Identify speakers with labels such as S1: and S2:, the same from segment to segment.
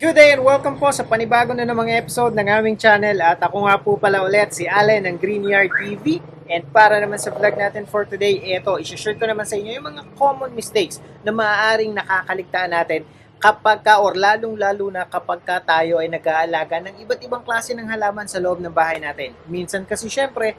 S1: Good day and welcome po sa panibago na namang episode ng aming channel at ako nga po pala ulit si Allen ng Greenyard TV and para naman sa vlog natin for today, i-share ko naman sa inyo yung mga common mistakes na maaaring nakakaligtaan natin kapag ka or lalong-lalo na kapag ka tayo ay nag-aalaga ng iba't ibang klase ng halaman sa loob ng bahay natin. Minsan kasi syempre,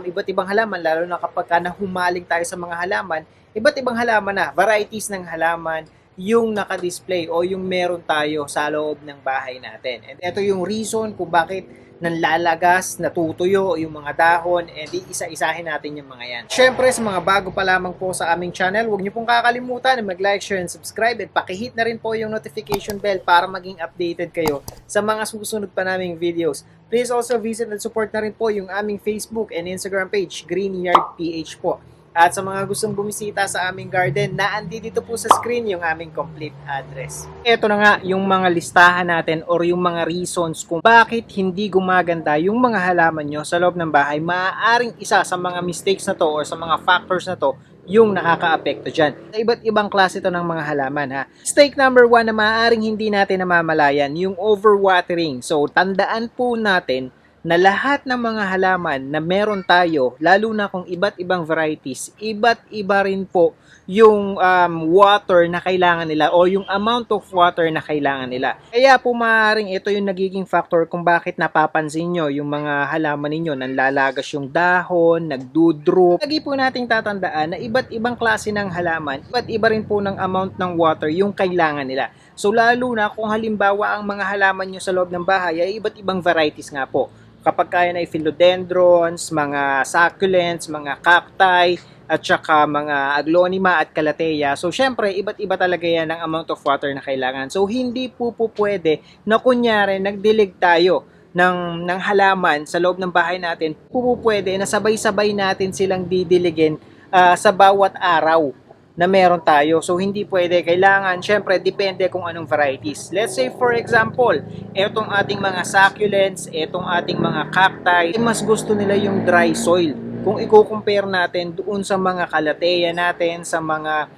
S1: iba't ibang halaman, lalo na kapag ka nahumaling tayo sa mga halaman, iba't ibang halaman na, varieties ng halaman, yung naka-display o yung meron tayo sa loob ng bahay natin. And ito yung reason kung bakit nanlalagas, natutuyo yung mga dahon, and isa-isahin natin yung mga yan. Syempre, sa mga bago pa lamang po sa aming channel, huwag niyo pong kakalimutan na mag-like, share, and subscribe, at pakihit na rin po yung notification bell para maging updated kayo sa mga susunod pa naming videos. Please also visit and support na rin po yung aming Facebook and Instagram page, Greenyard PH po. At sa mga gustong bumisita sa aming garden, naandi dito po sa screen yung aming complete address. Ito na nga yung mga listahan natin or yung mga reasons kung bakit hindi gumaganda yung mga halaman nyo sa loob ng bahay. Maaaring isa sa mga mistakes na to or sa mga factors na to yung nakaka-apekto dyan. Iba't ibang klase to ng mga halaman ha. Mistake number 1 na maaaring hindi natin namamalayan, yung overwatering. So tandaan po natin na lahat ng mga halaman na meron tayo, lalo na kung iba't ibang varieties, iba't iba rin po yung water na kailangan nila o yung amount of water na kailangan nila. Kaya po maaaring ito yung nagiging factor kung bakit napapansin nyo yung mga halaman ninyo, nanlalagas yung dahon, nagdudrop. Lagi po nating tatandaan na iba't ibang klase ng halaman, iba't iba rin po ng amount ng water yung kailangan nila. So lalo na kung halimbawa ang mga halaman nyo sa loob ng bahay ay iba't ibang varieties nga po. Kapag kaya na philodendrons, mga succulents, mga cacti, at saka mga aglonema at calathea. So, syempre, iba't iba talaga yan ang amount of water na kailangan. So, hindi po pwede na kunyari, nagdilig tayo ng halaman sa loob ng bahay natin. Pwede na sabay-sabay natin silang didiligin sa bawat araw na meron tayo. So, hindi pwede. Kailangan, syempre, depende kung anong varieties. Let's say, for example, etong ating mga succulents, etong ating mga cacti, mas gusto nila yung dry soil. Kung i-compare natin doon sa mga calathea natin, sa mga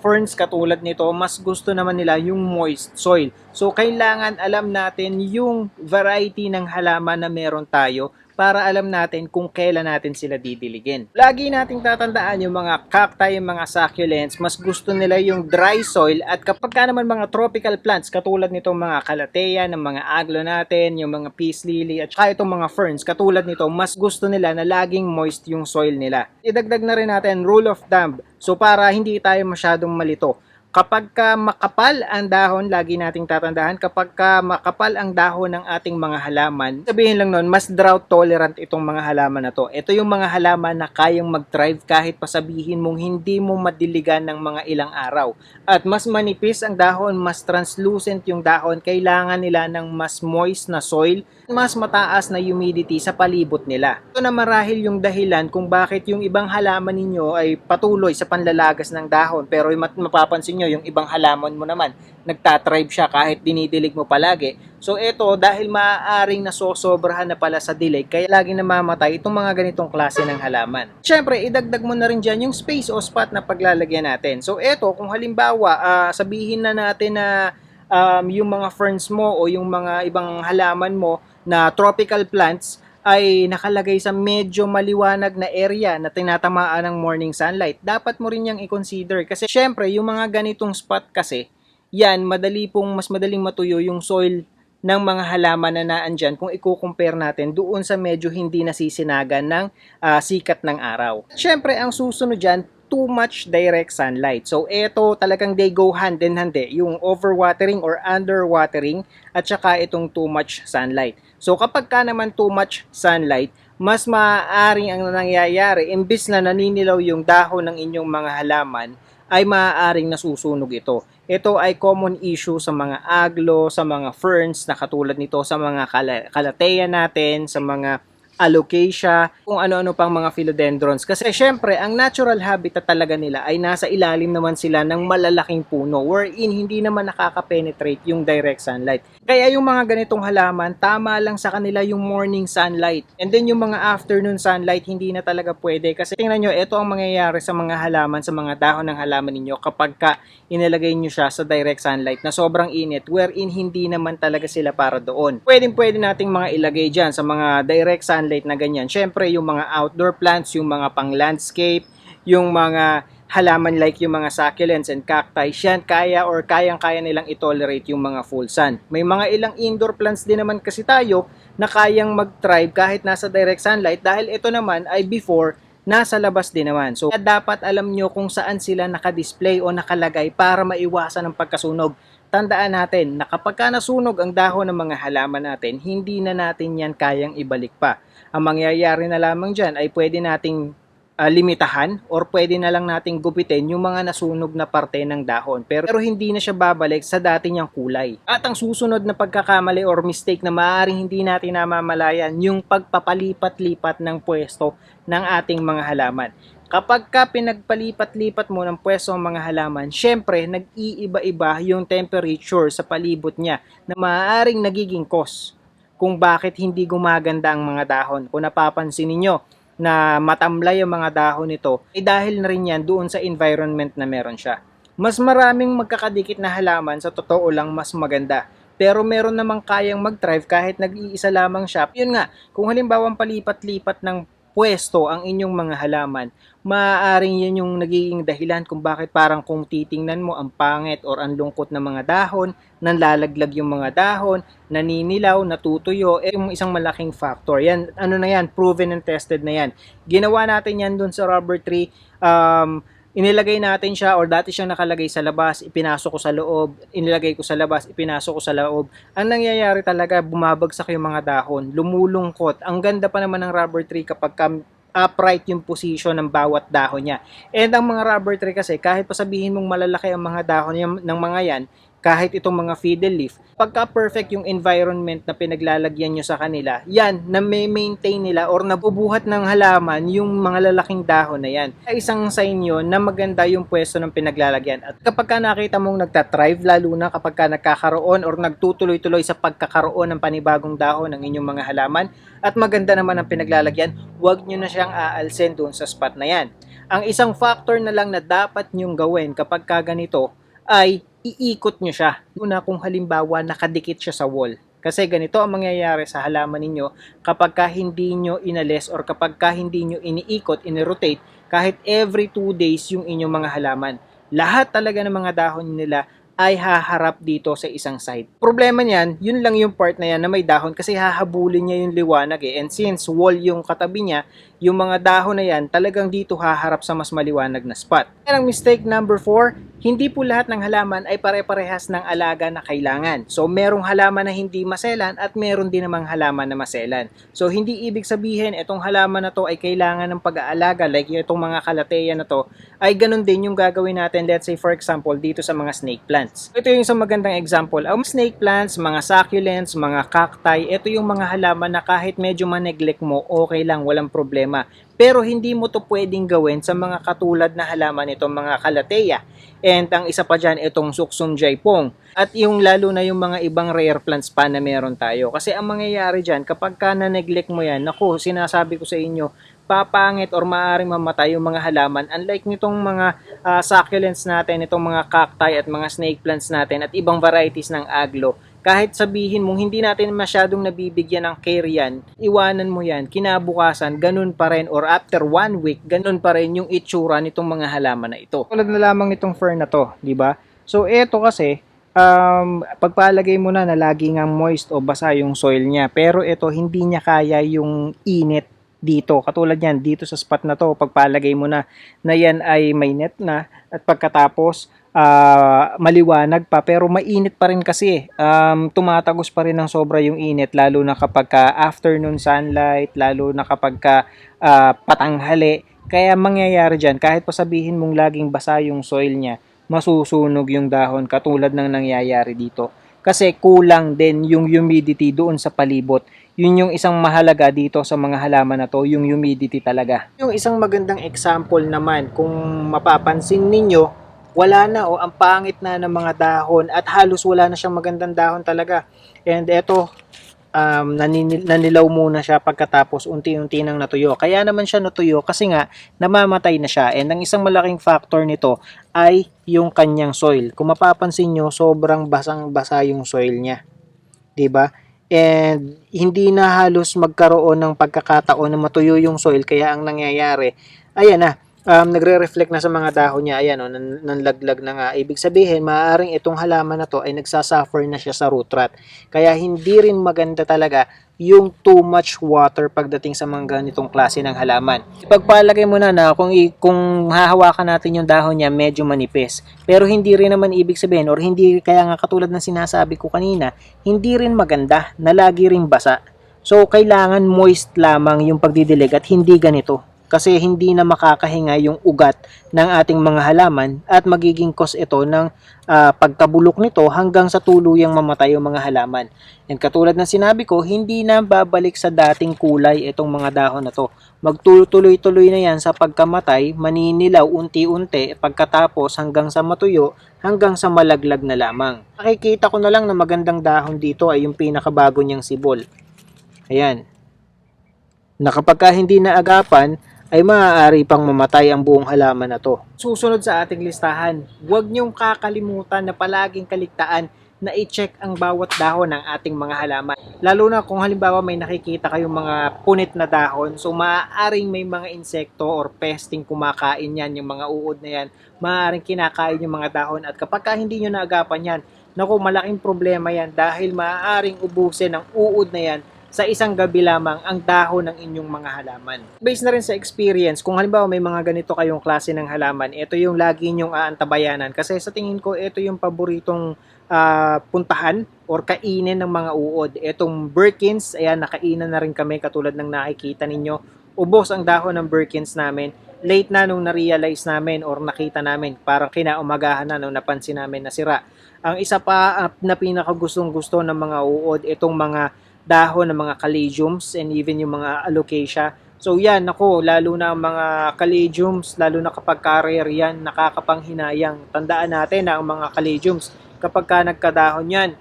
S1: ferns katulad nito, mas gusto naman nila yung moist soil. So, kailangan alam natin yung variety ng halaman na meron tayo para alam natin kung kailan natin sila didiligin. Lagi nating tatandaan yung mga cacti, yung mga succulents, mas gusto nila yung dry soil, at kapag ka naman mga tropical plants katulad nitong mga calathea, ng mga aglo natin, yung mga peace lily, at saka itong mga ferns katulad nito, mas gusto nila na laging moist yung soil nila. Idagdag na rin natin rule of thumb, so para hindi tayo masyadong malito. Kapag ka makapal ang dahon, lagi nating tatandaan, kapag ka makapal ang dahon ng ating mga halaman, sabihin lang nun, mas drought tolerant itong mga halaman na to. Ito yung mga halaman na kayang mag-thrive kahit pasabihin mong hindi mo madiligan ng mga ilang araw. At mas manipis ang dahon, mas translucent yung dahon, kailangan nila ng mas moist na soil, mas mataas na humidity sa palibot nila. Ito na marahil yung dahilan kung bakit yung ibang halaman ninyo ay patuloy sa panlalagas ng dahon, pero mapapansin nyo yung ibang halaman mo naman nagtatribe siya kahit dinidilig mo palagi. So ito, dahil maaaring nasosobrahan na pala sa dilig, kaya laging namamatay itong mga ganitong klase ng halaman. Siyempre, idagdag mo na rin dyan yung space o spot na paglalagyan natin. So ito, kung halimbawa sabihin na natin na yung mga ferns mo o yung mga ibang halaman mo na tropical plants ay nakalagay sa medyo maliwanag na area na tinatamaan ng morning sunlight, dapat mo rin yang i-consider. Kasi syempre, yung mga ganitong spot kasi, yan, mas madaling matuyo yung soil ng mga halaman na naandyan kung i-compare natin doon sa medyo hindi nasisinagan ng sikat ng araw. Syempre, ang susunod dyan, too much direct sunlight. So, ito talagang they go hand in hand yung overwatering or underwatering at saka itong too much sunlight. So, kapag ka naman too much sunlight, mas maaaring ang nangyayari, imbis na naninilaw yung dahon ng inyong mga halaman, ay maaaring nasusunog ito. Ito ay common issue sa mga aglo, sa mga ferns na katulad nito, sa mga calathea natin, sa mga alocasia, kung ano-ano pang mga philodendrons. Kasi syempre, ang natural habitat talaga nila ay nasa ilalim naman sila ng malalaking puno wherein hindi naman nakaka-penetrate yung direct sunlight. Kaya yung mga ganitong halaman, tama lang sa kanila yung morning sunlight. And then yung mga afternoon sunlight, hindi na talaga pwede. Kasi tingnan nyo, ito ang mangyayari sa mga halaman, sa mga dahon ng halaman ninyo kapag ka inilagay nyo siya sa direct sunlight na sobrang init wherein hindi naman talaga sila para doon. Pwede nating mga ilagay dyan sa mga direct sunlight na ganyan. Syempre yung mga outdoor plants, yung mga pang landscape, yung mga halaman like yung mga succulents and cacti, yan kayang-kaya nilang i-tolerate yung mga full sun. May mga ilang indoor plants din naman kasi tayo na kayang mag-thrive kahit nasa direct sunlight dahil ito naman ay before nasa labas din naman. So, dapat alam nyo kung saan sila nakadisplay o nakalagay para maiwasan ang pagkasunog. Tandaan natin na kapag ka nasunog ang dahon ng mga halaman natin, hindi na natin yan kayang ibalik pa. Ang mangyayari na lamang dyan ay pwede nating limitahan or pwede na lang nating gupitin yung mga nasunog na parte ng dahon. Pero hindi na siya babalik sa dati niyang kulay. At ang susunod na pagkakamali or mistake na maaaring hindi natin namamalayan, yung pagpapalipat-lipat ng pwesto ng ating mga halaman. Kapag ka pinagpalipat-lipat mo ng pwesto ang mga halaman, syempre nag-iiba-iba yung temperature sa palibot niya na maaaring nagiging cause kung bakit hindi gumaganda ang mga dahon. Kung napapansin ninyo, na matamlay ang mga dahon nito, ay dahil na rin yan doon sa environment na meron siya. Mas maraming magkakadikit na halaman, sa totoo lang mas maganda. Pero meron namang kayang mag-thrive kahit nag-iisa lamang siya. Yun nga, kung halimbawa palipat-lipat ng pwesto ang inyong mga halaman, maaaring yan yung nagiging dahilan kung bakit parang kung titingnan mo ang pangit or ang lungkot ng mga dahon, nanlalaglag yung mga dahon, naninilaw, natutuyo, yung isang malaking factor. Yan, ano na yan, proven and tested na yan. Ginawa natin yan dun sa rubber tree, inilagay natin siya or dati siyang nakalagay sa labas, ipinasok ko sa loob, inilagay ko sa labas, ipinasok ko sa loob. Ang nangyayari talaga, bumabagsak yung mga dahon, lumulungkot. Ang ganda pa naman ng rubber tree kapag upright yung position ng bawat dahon niya. And ang mga rubber tree kasi, kahit pa sabihin mong malalaki ang mga dahon ng mga yan, kahit itong mga fiddle leaf, pagka perfect yung environment na pinaglalagyan nyo sa kanila, yan, na may maintain nila or nabubuhat ng halaman yung mga lalaking dahon na yan. Isang sign yun na maganda yung pwesto ng pinaglalagyan. At kapag ka nakita mong nagtatrive, lalo na kapag ka nagkakaroon or nagtutuloy-tuloy sa pagkakaroon ng panibagong dahon ng inyong mga halaman, at maganda naman ang pinaglalagyan, huwag nyo na siyang aalsin doon sa spot na yan. Ang isang factor na lang na dapat nyong gawin kapag ka ganito ay iikot nyo siya. Una kung halimbawa nakadikit siya sa wall. Kasi ganito ang mangyayari sa halaman ninyo kapag ka hindi nyo inalis or kapag ka hindi nyo iniikot, inirotate kahit every 2 days yung inyong mga halaman. Lahat talaga ng mga dahon nila ay haharap dito sa isang side. Problema niyan, yun lang yung part na yan na may dahon kasi hahabulin niya yung liwanag eh. And since wall yung katabi niya, yung mga dahon na yan talagang dito haharap sa mas maliwanag na spot. Yan ang mistake number 4, hindi po lahat ng halaman ay pare-parehas ng alaga na kailangan. So merong halaman na hindi maselan at meron din namang halaman na maselan. So hindi ibig sabihin itong halaman na to ay kailangan ng pag-aalaga like itong mga kalateya na to ay ganun din yung gagawin natin, let's say for example dito sa mga snake plants. Ito yung isang magandang example. Ang snake plants, mga succulents, mga cacti, ito yung mga halaman na kahit medyo ma-neglect mo, okay lang, walang problema. Pero hindi mo to pwedeng gawin sa mga katulad na halaman itong mga kalateya. And ang isa pa dyan, itong suksum jaipong. At yung lalo na yung mga ibang rare plants pa na meron tayo. Kasi ang mangyayari dyan, kapag ka na-neglect mo yan, naku, sinasabi ko sa inyo, papangit or maaaring mamatay yung mga halaman. Unlike nitong mga succulents natin, itong mga cacti at mga snake plants natin at ibang varieties ng aglo, kahit sabihin mong hindi natin masyadong nabibigyan ng care yan, iwanan mo yan, kinabukasan, ganun pa rin, or after 1 week, ganun pa rin yung itsura nitong mga halaman na ito. Tulad na lamang nitong fern na to, di ba? So, eto kasi, pagpalagay mo na lagi nga moist o basa yung soil niya, pero ito, hindi niya kaya yung init dito. Katulad yan, dito sa spot na to, pagpalagay mo na yan ay may net na, at pagkatapos, maliwanag pa pero mainit pa rin kasi tumatagos pa rin ng sobra yung init lalo na kapag afternoon sunlight, lalo na kapag patanghali. Kaya mangyayari dyan kahit pa sabihin mong laging basa yung soil niya, masusunog yung dahon katulad ng nangyayari dito kasi kulang din yung humidity doon sa palibot. Yun yung isang mahalaga dito sa mga halaman na to, yung humidity talaga. Yung isang magandang example naman, kung mapapansin ninyo, wala na ang pangit na ng mga dahon at halos wala na siyang magandang dahon talaga. And eto, nanilaw muna siya pagkatapos unti-unti nang natuyo. Kaya naman siya natuyo kasi nga namamatay na siya. And ang isang malaking factor nito ay yung kanyang soil. Kung mapapansin nyo, sobrang basang-basa yung soil niya. 'Di ba? And hindi na halos magkaroon ng pagkakataon na matuyo yung soil, kaya ang nangyayari, ayan na, nagre-reflect na sa mga dahon niya, ayan nanlaglag na nga. Ibig sabihin, maaaring itong halaman na to ay nagsasuffer na siya sa root rot. Kaya hindi rin maganda talaga yung too much water pagdating sa mga ganitong klase ng halaman. Ipagpalagay mo na kung hahawakan natin yung dahon niya, medyo manipis. Pero hindi rin naman ibig sabihin, or hindi, kaya nga katulad ng sinasabi ko kanina, hindi rin maganda na lagi rin basa. So, kailangan moist lamang yung pagdidilig at hindi ganito. Kasi hindi na makakahinga yung ugat ng ating mga halaman at magiging cause ito ng pagkabulok nito hanggang sa tuluyang mamatay yung mga halaman. And katulad ng sinabi ko, hindi na babalik sa dating kulay itong mga dahon na to. Magtuloy-tuloy na yan sa pagkamatay, maninilaw unti-unti pagkatapos hanggang sa matuyo, hanggang sa malaglag na lamang. Nakikita ko na lang na magandang dahon dito ay yung pinakabago niyang sibol. Ayan. Na kapag hindi naagapan, ay maaari pang mamatay ang buong halaman na to. Susunod sa ating listahan, huwag niyong kakalimutan na palaging kaligtaan na i-check ang bawat dahon ng ating mga halaman. Lalo na kung halimbawa may nakikita kayong mga punit na dahon, so maaaring may mga insekto or pesting kumakain yan, yung mga uod na yan, maaaring kinakain yung mga dahon, at kapag hindi nyo naagapan yan, naku, malaking problema yan dahil maaaring ubusin ng uod na yan sa isang gabi lamang ang dahon ng inyong mga halaman. Based na rin sa experience, kung halimbawa may mga ganito kayong klase ng halaman, ito yung lagi nyong aantabayanan kasi sa tingin ko ito yung paboritong puntahan or kainin ng mga uod. Itong Birkins, ayan, nakainan na rin kami katulad ng nakikita ninyo. Ubos ang dahon ng Birkins namin. Late na nung na-realize namin or nakita namin, parang kinaumagahan na nung napansin namin na sira. Ang isa pa na pinakagustong gusto ng mga uod, itong mga dahon ng mga caladiums and even yung mga alocasia. So yan, ako, lalo na ang mga caladiums, lalo na kapag career yan, nakakapanghinayang. Tandaan natin na ang mga caladiums, kapag ka nagkadahon yan,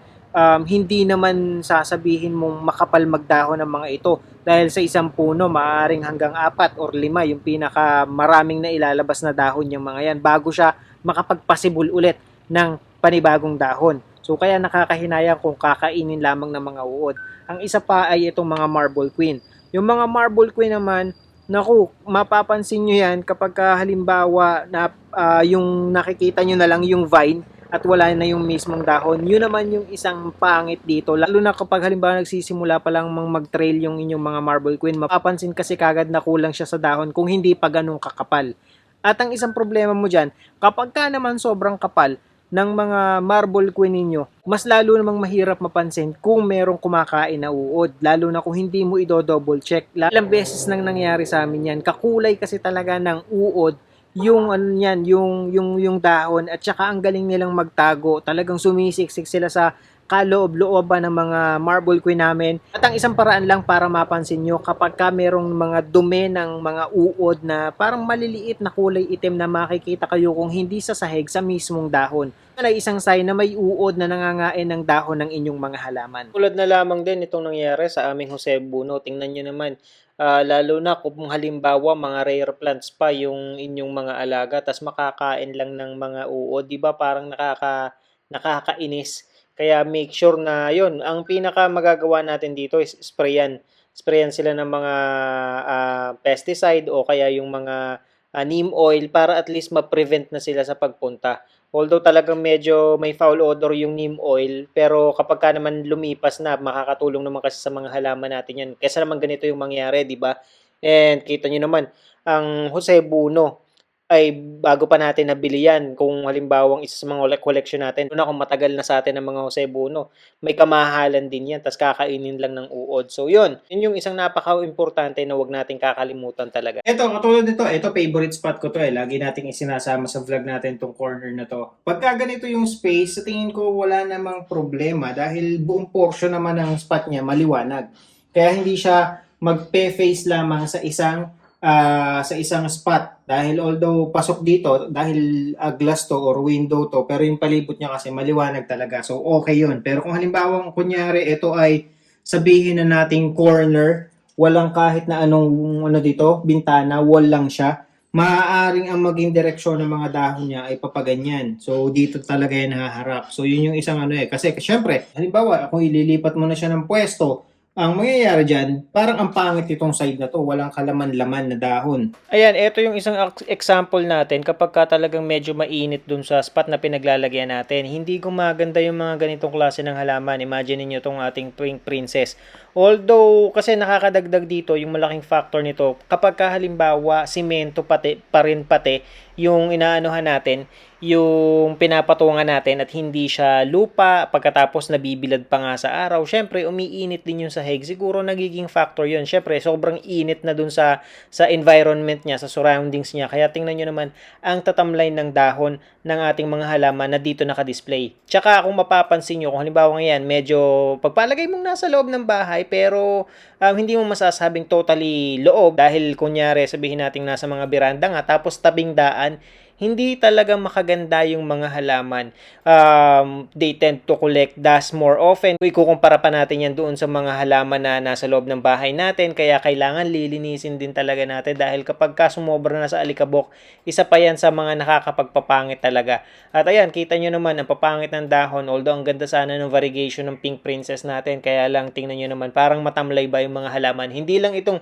S1: hindi naman sasabihin mong makapal magdahon ng mga ito. Dahil sa isang puno, maaaring hanggang 4 or 5 yung pinaka maraming na ilalabas na dahon yung mga yan bago siya makapagpasibol ulit ng panibagong dahon. So kaya nakakahinayang kung kakainin lamang ng mga uod. Ang isa pa ay itong mga marble queen. Yung mga marble queen naman, naku, mapapansin nyo yan kapag halimbawa na yung nakikita nyo na lang yung vine at wala na yung mismong dahon. Yun naman yung isang pangit dito. Lalo na kapag halimbawa nagsisimula pa lang mag-trail yung inyong mga marble queen, mapapansin kasi kagad na kulang siya sa dahon kung hindi pa ganun kakapal. At ang isang problema mo dyan, kapag ka naman sobrang kapal ng mga marble queen ninyo, mas lalo namang mahirap mapansin kung merong kumakain na uod, lalo na kung hindi mo i-double check. Ilang beses nang nangyari sa amin yan, kakulay kasi talaga ng uod yung ano yan, yung dahon, at saka ang galing nilang magtago. Talagang sumisiksik sila sa kaloob-looban ng mga marble queen namin. At ang isang paraan lang para mapansin nyo, kapag ka merong mga dumi ng mga uod na parang maliliit na kulay itim na makikita kayo kung hindi sa sahig, sa mismong dahon. Ito ay isang sign na may uod na nangangain ng dahon ng inyong mga halaman. Tulad na lamang din itong nangyari sa aming Jose Buno. Tingnan nyo naman, lalo na kung halimbawa mga rare plants pa yung inyong mga alaga, tas makakain lang ng mga uod, di ba parang nakakainis. Kaya make sure na yon, ang pinaka magagawa natin dito is sprayan. Sprayan sila ng mga pesticide o kaya yung mga neem oil para at least ma-prevent na sila sa pagpunta. Although talagang medyo may foul odor yung neem oil, pero kapag ka naman lumipas na, makakatulong naman kasi sa mga halaman natin yan. Kesa naman ganito yung mangyari, di ba? And kita nyo naman, ang Jose Buno, ay bago pa natin nabili yan, kung halimbawang isa sa mga collection natin, una kung matagal na sa atin ang mga Josebuno, may kamahalan din yan, tas kakainin lang ng uod. So yun yung isang napaka-importante na wag nating kakalimutan talaga. Ito, katulad nito, ito favorite spot ko to lagi nating isinasama sa vlog natin tong corner na to. Pagka ganito yung space, sa tingin ko wala namang problema dahil buong portion naman ng spot niya maliwanag. Kaya hindi siya magpe-face lamang sa isang spot dahil although pasok dito dahil glass to or window to, pero yung palibot niya kasi maliwanag talaga, so okay yun. Pero kung halimbawa kunyari ito ay sabihin na nating corner, walang kahit na anong dito, bintana, wall lang siya, maaaring ang maging direksyon ng mga dahon niya ay papaganyan. So dito talaga yan haharap. So yun yung isang kasi syempre halimbawa kung ililipat mo na siya ng pwesto, ang mangyayari dyan, parang ang pangit itong side na to, walang kalaman-laman na dahon. Ayan, ito yung isang example natin kapag ka talagang medyo mainit dun sa spot na pinaglalagyan natin. Hindi gumaganda yung mga ganitong klase ng halaman. Imagine niyo itong ating Pink Princess. Although, kasi nakakadagdag dito yung malaking factor nito, kapag ka halimbawa, simento pa rin yung inaanuhan natin, yung pinapatungan natin at hindi siya lupa, pagkatapos nabibilad pa nga sa araw, syempre umiinit din yung sahig, siguro nagiging factor yun. Syempre sobrang init na dun sa environment niya, sa surroundings niya, kaya tingnan nyo naman ang tatamlay ng dahon ng ating mga halaman na dito naka-display. Tsaka kung mapapansin nyo, kung halimbawa ngayon medyo pagpalagay mong nasa loob ng bahay pero hindi mo masasabing totally loob dahil kunyari sabihin natin nasa mga beranda nga tapos tabing daan, hindi talaga makaganda yung mga halaman. They tend to collect dust more often. Kung ikukumpara pa natin yan doon sa mga halaman na nasa loob ng bahay natin, kaya kailangan lilinisin din talaga natin dahil kapag sumobra na sa alikabok, isa pa yan sa mga nakakapagpapangit talaga. At ayan, kita nyo naman ang papangit ng dahon, although ang ganda sana ng variegation ng Pink Princess natin, kaya lang tingnan nyo naman, parang matamlay ba yung mga halaman. Hindi lang itong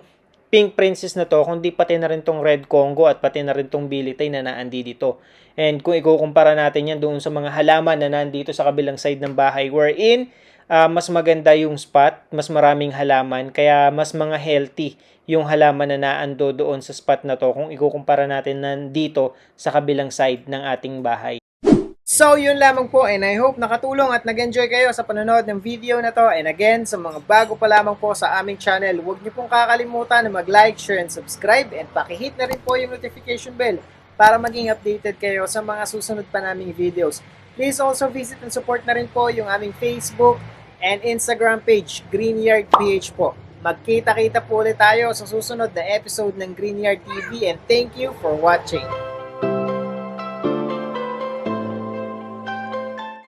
S1: Pink Princess na to, kundi pati na rin tong Red Congo at pati na rin tong Bilitay na naandi dito. And kung ikukumpara natin yan doon sa mga halaman na nandito sa kabilang side ng bahay, wherein mas maganda yung spot, mas maraming halaman, kaya mas mga healthy yung halaman na naando doon sa spot na to kung ikukumpara natin nandito sa kabilang side ng ating bahay. So, yun lamang po and I hope nakatulong at nag-enjoy kayo sa panonood ng video na to. And again, sa mga bago pa lamang po sa aming channel, huwag niyo pong kakalimutan na mag-like, share, and subscribe. And pakihit na rin po yung notification bell para maging updated kayo sa mga susunod pa naming videos. Please also visit and support na rin po yung aming Facebook and Instagram page, Greenyard PH po. Magkita-kita po ulit tayo sa susunod na episode ng Greenyard TV and thank you for watching.